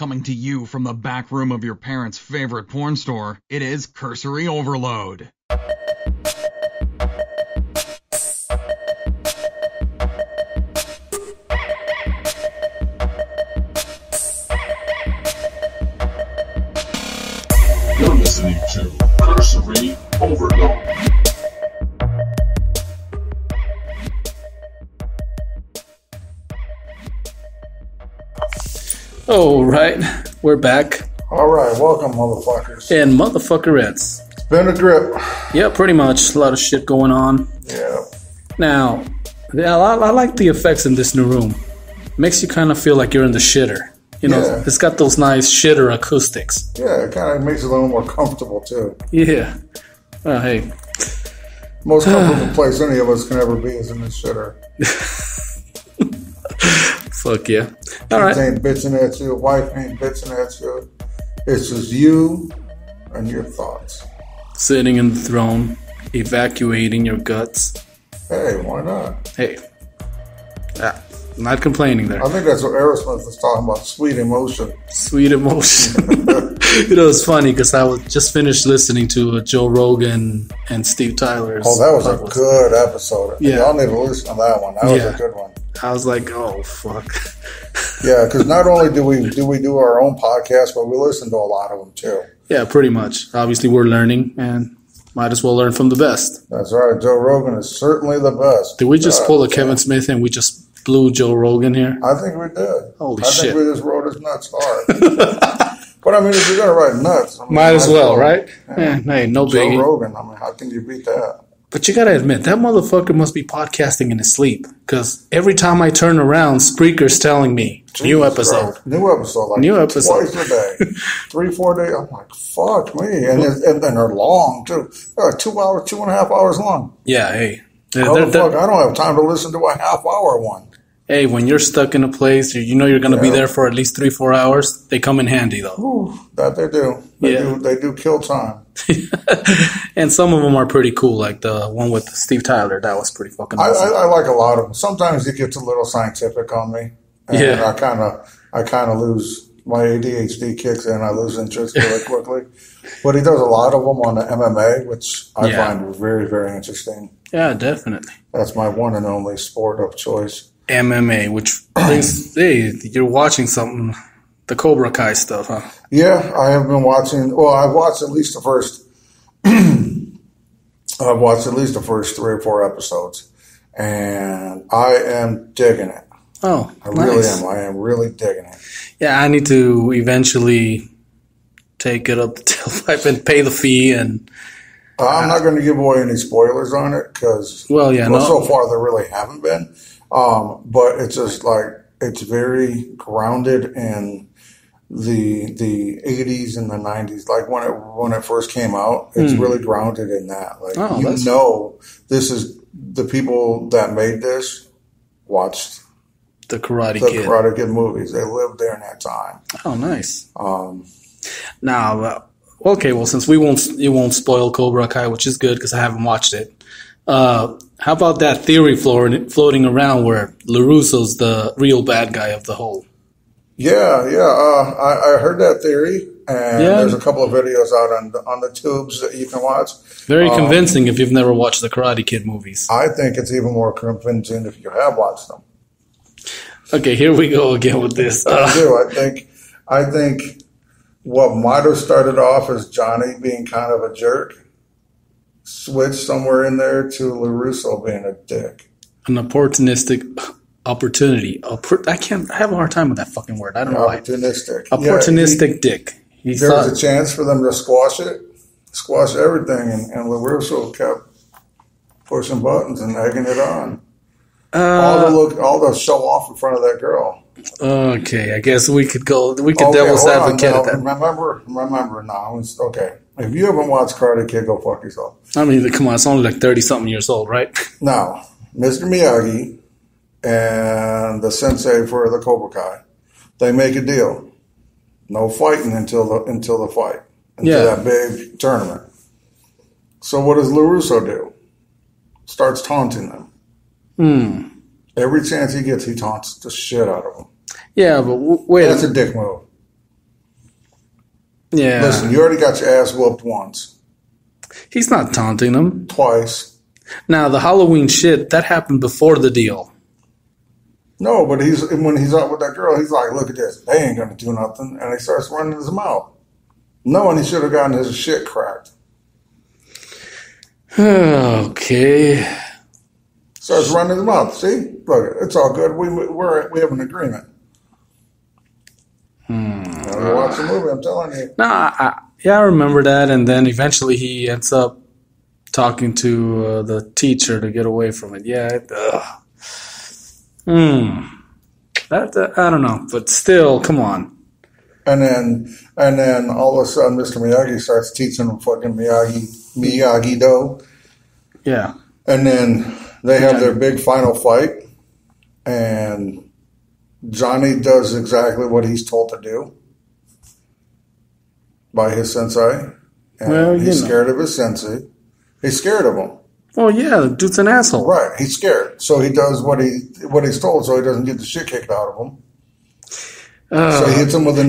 Coming to you from the back room of your parents' favorite porn store, it is Cursory Overload. You're listening to Cursory Overload. All right, we're back. All right, welcome, motherfuckers. And motherfuckerettes. It's been a drip. Yeah, pretty much. A lot of shit going on. Yeah. Now, I like the effects in this new room. Makes you kind of feel like you're in the shitter. You know, Yeah. It's got those nice shitter acoustics. Yeah, it kind of makes it a little more comfortable, too. Yeah. Hey. Most comfortable place any of us can ever be is in this shitter. Fuck yeah. All right. Kids ain't bitching at you. Wife ain't bitching at you. It's just you and your thoughts. Sitting in the throne, evacuating your guts. Hey, why not? Hey. Not complaining there. I think that's what Aerosmith was talking about, sweet emotion. Sweet emotion. You know, it's funny because I was just finished listening to Joe Rogan and Steve Tyler's. Oh, that was a good episode. Yeah. Y'all need to listen to that one. That was a good one. I was like, oh, fuck. Yeah, because not only do we do our own podcast, but we listen to a lot of them, too. Yeah, pretty much. Obviously, we're learning, and might as well learn from the best. That's right. Joe Rogan is certainly the best. Did we just pull a Kevin Smith and we just blew Joe Rogan here? I think we did. Holy I shit. think we just wrote his nuts hard. But I mean, if you're going to write nuts, I mean, Might as well, right? Yeah, hey, no Joe biggie. Rogan, I mean, how can you beat that? But you gotta admit, that motherfucker must be podcasting in his sleep. Because every time I turn around, Spreaker's telling me, new episode. Christ. New episode. Like New episode. Twice a day. 3-4 days. I'm like, fuck me. And they're long, too. They're like 2 hours, 2.5 hours long. Yeah, hey. How the fuck? I don't have time to listen to a half-hour one. Hey, when you're stuck in a place, you know you're going to be there for at least 3-4 hours, they come in handy, though. Ooh, that they do. They do kill time. And some of them are pretty cool, like the one with Steve Tyler. That was pretty fucking awesome. I like a lot of them. Sometimes it gets a little scientific on me. And Yeah. I kind of lose, my ADHD kicks in. I lose interest really quickly. But he does a lot of them on the MMA, which I find very, very interesting. Yeah, definitely. That's my one and only sport of choice. MMA, which brings, hey, you're watching something, the Cobra Kai stuff, huh? Yeah, I have been watching. Well, I've watched at least the first. I've watched at least the first 3 or 4 episodes, and I am digging it. Oh, I really am. I am really digging it. Yeah, I need to eventually take it up the tailpipe and pay the fee. And I'm not going to give away any spoilers on it because, so far there really haven't been. But it's just like it's very grounded in the 80s and the 90s. Like when it first came out, it's really grounded in that. Like this is the people that made this watched the Karate Kid movies. They lived there in that time. Oh, nice. Now, okay. Well, since you won't spoil Cobra Kai, which is good because I haven't watched it. How about that theory floating around where LaRusso's the real bad guy of the whole? Yeah. I heard that theory, and there's a couple of videos out on the tubes that you can watch. Very convincing if you've never watched the Karate Kid movies. I think it's even more convincing if you have watched them. Okay, here we go again with this. I do. I think what might have started off as Johnny being kind of a jerk switched somewhere in there to LaRusso being a dick. An opportunistic opportunity. I have a hard time with that fucking word. I don't know why. Opportunistic dick. There was a chance for them to squash everything, and LaRusso kept pushing buttons and egging it on. All the show off in front of that girl. Okay, I guess we could devil's advocate at that. Remember now. It's okay. If you haven't watched Karate Kid, go fuck yourself. I mean, come on, it's only like 30-something years old, right? Now, Mr. Miyagi and the sensei for the Cobra Kai, they make a deal. No fighting until the fight. Until that big tournament. So what does LaRusso do? Starts taunting them. Every chance he gets, he taunts the shit out of them. Yeah, but wait. That's a dick move. Yeah. Listen, you already got your ass whooped once. He's not taunting him. Twice. Now, the Halloween shit, that happened before the deal. No, but when he's out with that girl, he's like, look at this. They ain't going to do nothing. And he starts running his mouth. Knowing he should have gotten his shit cracked. Okay. Starts running his mouth. See? Look, it's all good. We have an agreement. You watch the movie, I'm telling you. I remember that. And then eventually he ends up talking to the teacher to get away from it. Yeah. I don't know. But still, come on. And then all of a sudden, Mr. Miyagi starts teaching him fucking Miyagi-Do. Yeah. And then they have their big final fight. And Johnny does exactly what he's told to do by his sensei. And he's scared of his sensei. He's scared of him. Well, yeah, the dude's an asshole. Right. He's scared. So he does what he's told so he doesn't get the shit kicked out of him. So he hits him with an...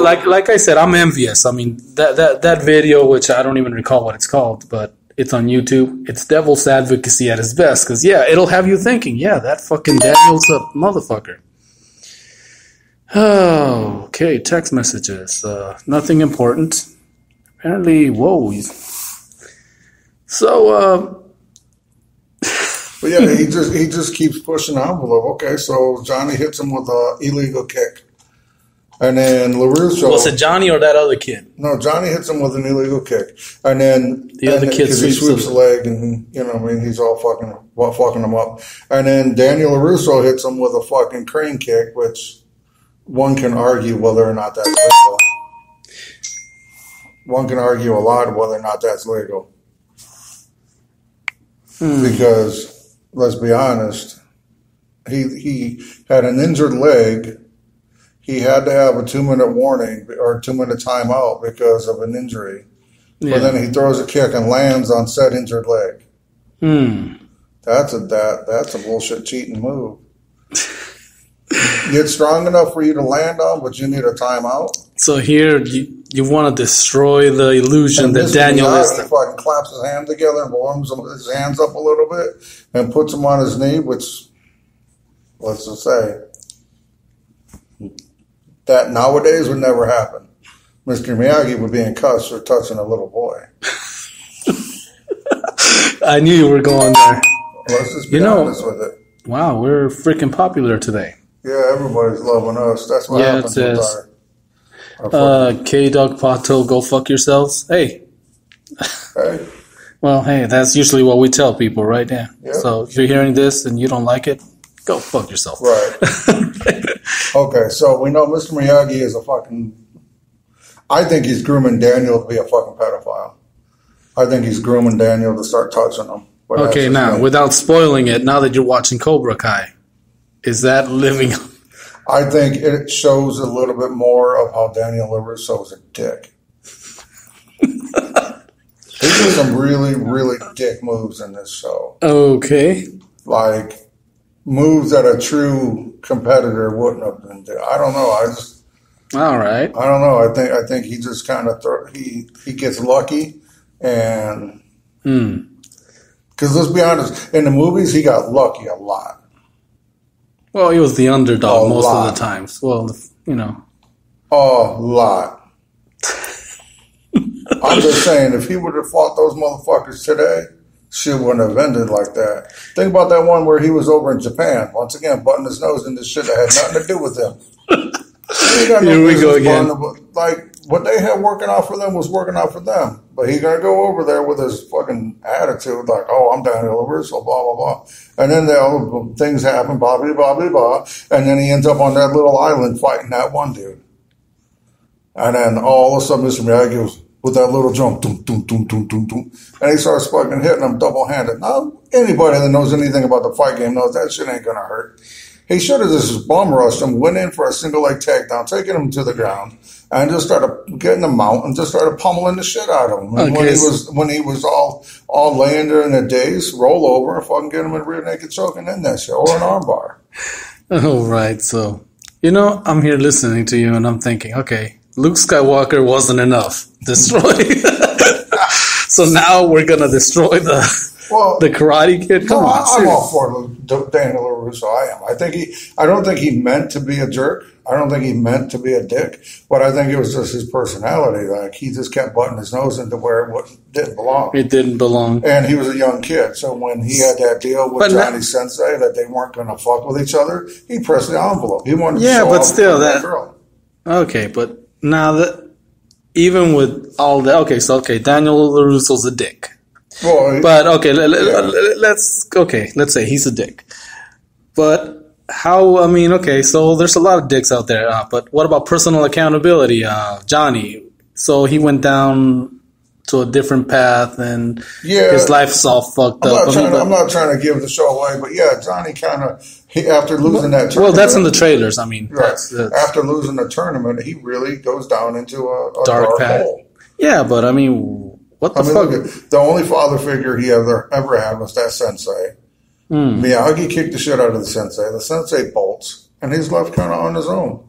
like I said, I'm envious. I mean, that video, which I don't even recall what it's called, but it's on YouTube. It's devil's advocacy at its best. Because, yeah, it'll have you thinking, yeah, that fucking Daniel's a motherfucker. Oh, okay, text messages. Nothing important. Apparently, whoa. So, but yeah, he just keeps pushing the envelope. Okay, so Johnny hits him with an illegal kick. And then LaRusso... Was it Johnny or that other kid? No, Johnny hits him with an illegal kick. And then... The other kid sweeps the leg and, he's all fucking him up. And then Daniel LaRusso hits him with a fucking crane kick, which one can argue whether or not that's legal. One can argue a lot whether or not that's legal. Because, let's be honest, he had an injured leg. He had to have a 2-minute warning or 2-minute timeout because of an injury. Yeah. But then he throws a kick and lands on said injured leg. That's a bullshit cheating move. It's strong enough for you to land on, but you need a timeout. So here you want to destroy the illusion that Daniel is. He fucking claps his hands together and warms his hands up a little bit and puts him on his knee, which, let's just say, that nowadays would never happen. Mr. Miyagi would be in cuffs for touching a little boy. I knew you were going there. Let's just be honest with it. Wow, we're freaking popular today. Yeah, everybody's loving us. That's what happens with our K-Dog Pato, go fuck yourselves. Hey. Well, hey, that's usually what we tell people, right? Yeah. Yep. So if you're hearing this and you don't like it, go fuck yourself. Right. Okay, so we know Mr. Miyagi is a fucking... I think he's grooming Daniel to be a fucking pedophile. I think he's grooming Daniel to start touching him. Okay, now, without spoiling it, now that you're watching Cobra Kai, is that living... I think it shows a little bit more of how Daniel LaRusso is a dick. He did some really, really dick moves in this show. Okay. Like, moves that a true competitor wouldn't have been doing. I don't know. All right. I don't know. I think he just kind of he gets lucky and... Because let's be honest, in the movies, he got lucky a lot. Well, he was the underdog most of the times. Well, A lot. I'm just saying, if he would have fought those motherfuckers today, shit wouldn't have ended like that. Think about that one where he was over in Japan, once again, butting his nose into shit that had nothing to do with him. Here we go again. Like, what they had working out for them was working out for them. But he's going to go over there with his fucking attitude, like, oh, I'm Daniel LaRusso, blah, blah, blah. And then things happen, blah, blah, blah, blah, blah. And then he ends up on that little island fighting that one dude. And then all of a sudden, Mr. Miyagi goes with that little jump, doom, doom, doom, doom, doom, doom. And he starts fucking hitting him double-handed. Now, anybody that knows anything about the fight game knows that shit ain't going to hurt. He should have just bomb rushed him, went in for a single leg takedown, taking him to the ground, and just started getting him out and just started pummeling the shit out of him. And when he was all laying there in a daze, roll over and fucking get him in a rear naked choke and end that shit, or an armbar. Oh, right. So, I'm here listening to you and I'm thinking, okay, Luke Skywalker wasn't enough. Destroy. So now we're gonna destroy the Karate Kid. Come on, I'm all for Daniel LaRusso. I don't think he meant to be a jerk. I don't think he meant to be a dick. But I think it was just his personality. Like, he just kept butting his nose into where it didn't belong. It didn't belong. And he was a young kid. So when he had that deal with Johnny Sensei that they weren't going to fuck with each other, he pressed the envelope. He wanted to show off that girl. Okay, but now that even with all that, Daniel LaRusso's a dick. Well, but let's say he's a dick. But so there's a lot of dicks out there. But what about personal accountability? Johnny, so he went down to a different path, and his life's all fucked up. I'm not trying to give the show away, but Johnny after losing that tournament. Well, that's in the trailers. I mean, that's after losing the tournament, he really goes down into a dark hole. Yeah, but I mean, what the fuck? Look, the only father figure he ever had was that sensei. Miyagi kicked the shit out of the sensei. The sensei bolts, and he's left kind of on his own.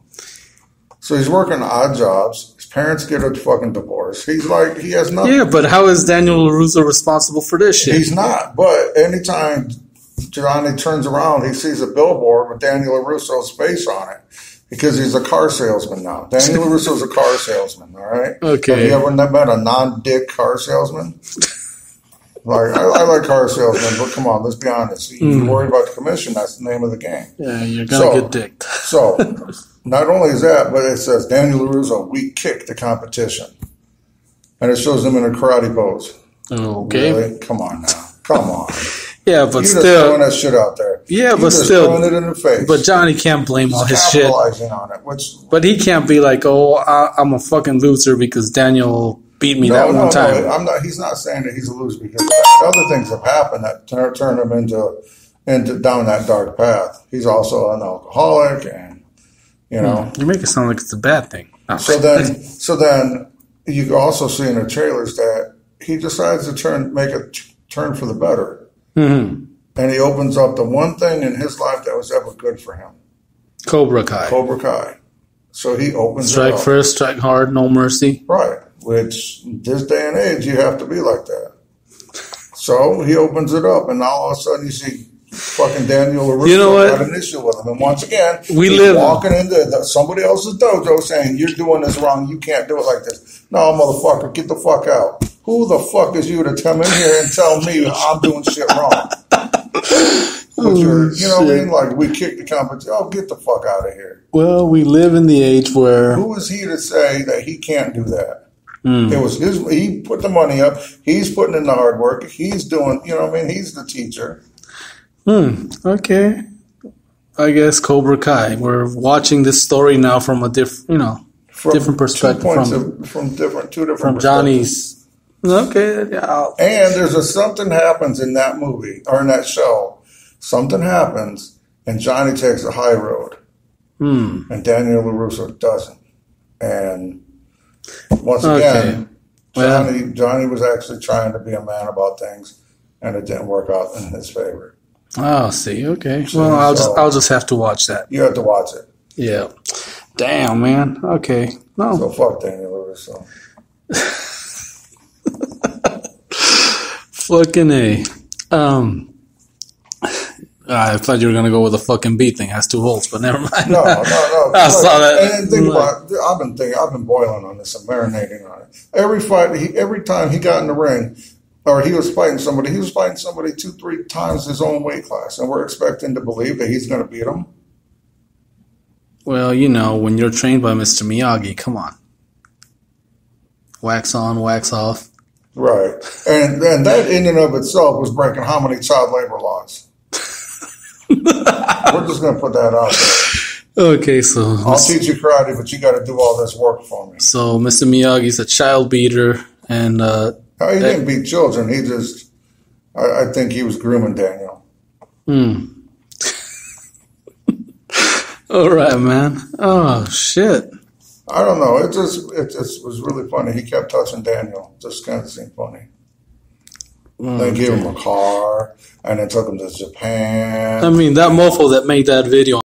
So he's working odd jobs. His parents get a fucking divorce. He has nothing. Yeah, but how is Daniel LaRusso responsible for this shit? He's not. But anytime Johnny turns around, he sees a billboard with Daniel LaRusso's face on it. Because he's a car salesman now. Daniel LaRusso's a car salesman, all right? Okay. Have you ever met a non-dick car salesman? I like car salesmen, but come on, let's be honest. You're worried about the commission. That's the name of the game. Yeah, you're going to get dicked. So, not only is that, but it says, Daniel LaRusso, we kicked the competition. And it shows him in a karate pose. Okay. Really? Come on now. Come on. Yeah, but You're still. Just throwing that shit out there. Yeah, You're but just still. throwing it in the face. But Johnny can't blame all his shit. Capitalizing on it. But he can't be like, I'm a fucking loser because Daniel beat me one time. No, I'm not. He's not saying that he's a loser because of that. Other things have happened that turn him into down that dark path. He's also an alcoholic, and you know. You make it sound like it's a bad thing. So then you also see in the trailers that he decides to make a turn for the better. Mm-hmm. And he opens up the one thing in his life that was ever good for him. Cobra Kai. So he opens strike it up. First, strike hard, no mercy. Right. Which, this day and age, you have to be like that. So he opens it up, and now all of a sudden you see fucking Daniel LaRusso got an issue with him. And once again, he's walking into somebody else's dojo saying, you're doing this wrong, you can't do it like this. No, motherfucker, get the fuck out. Who the fuck is you to come in here and tell me I'm doing shit wrong? You know what I mean? Like, we kicked the competition. Oh, get the fuck out of here. Well, we live in the age where... Who is he to say that he can't do that? It was he put the money up. He's putting in the hard work. He's doing, you know what I mean? He's the teacher. Okay. I guess Cobra Kai. We're watching this story now from a different perspective. From two different from Johnny's. Okay. Yeah. And there's something happens in that movie or in that show. Something happens, and Johnny takes the high road, and Daniel LaRusso doesn't. And once again, Johnny was actually trying to be a man about things, and it didn't work out in his favor. Oh, see, okay. Well, I'll just have to watch that. You have to watch it. Yeah. Damn, man. Okay. No. So fuck Daniel LaRusso. Fucking A. I thought you were gonna go with a fucking B thing. Has 2 holes, but never mind. No. I saw that. And think about it. I've been boiling on this and marinating on it. Every time he got in the ring, or he was fighting somebody 2-3 times his own weight class, and we're expecting to believe that he's going to beat him. Well, when you're trained by Mr. Miyagi, come on, wax on, wax off. Right, and that in and of itself was breaking how many child labor laws? We're just going to put that out there. Okay, so I'll teach you karate, but you got to do all this work for me. So Mr. Miyagi's a child beater, and he didn't beat children. He just, I think he was grooming Daniel. All right, man. Oh shit. I don't know. It just was really funny. He kept touching Daniel. Just kind of seemed funny. They gave him a car, and then took him to Japan. I mean, that mofo that made that video